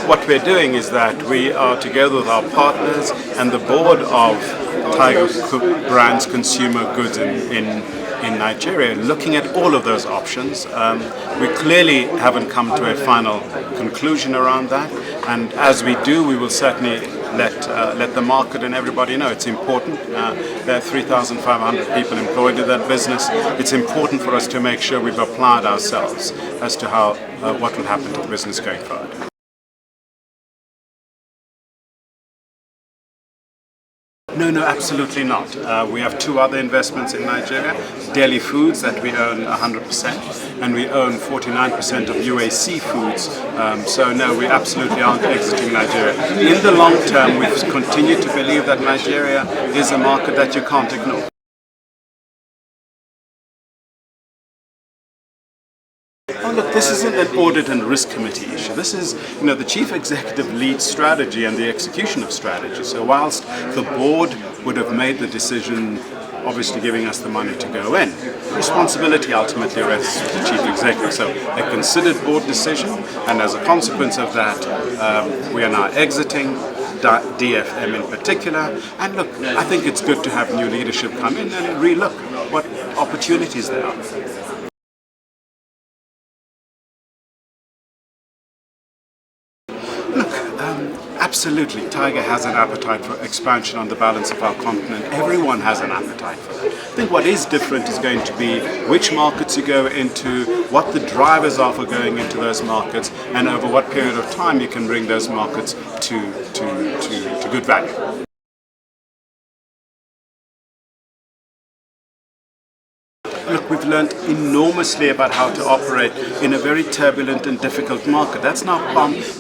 what we're doing is that we are together with our partners and the board of Tiger Brands Consumer Goods in Nigeria, looking at all of those options. We clearly haven't come to a final conclusion around that, and as we do, we will certainly let the market and everybody know. It's important. There are 3,500 people employed in that business. It's important for us to make sure we've applied ourselves as to how what will happen to the business going forward. No, absolutely not. We have two other investments in Nigeria, Deli Foods that we own 100%, and we own 49% of UAC Foods. So no, we absolutely aren't exiting Nigeria. In the long term, we've continued to believe that Nigeria is a market that you can't ignore. Oh, look, this isn't an audit and risk committee issue. This is, the chief executive leads strategy and the execution of strategy. So whilst the board would have made the decision, obviously giving us the money to go in, responsibility ultimately rests with the chief executive. So a considered board decision, and as a consequence of that, we are now exiting DFM in particular. And look, I think it's good to have new leadership come in and relook what opportunities there are. Absolutely, Tiger has an appetite for expansion on the balance of our continent. Everyone has an appetite for that. I think what is different is going to be which markets you go into, what the drivers are for going into those markets, and over what period of time you can bring those markets to good value. Look, we've learned enormously about how to operate in a very turbulent and difficult market. That's now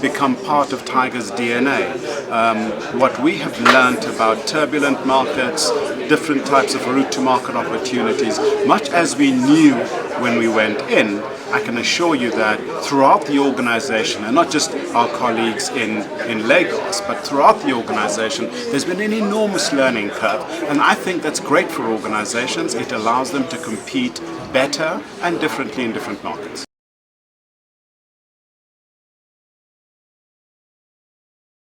become part of Tiger's DNA. What we have learned about turbulent markets, different types of route to market opportunities, much as we knew when we went in, I can assure you that throughout the organization, and not just our colleagues in Lagos, but throughout the organization, there's been an enormous learning curve. And I think that's great for organizations. It allows them to compete better and differently in different markets.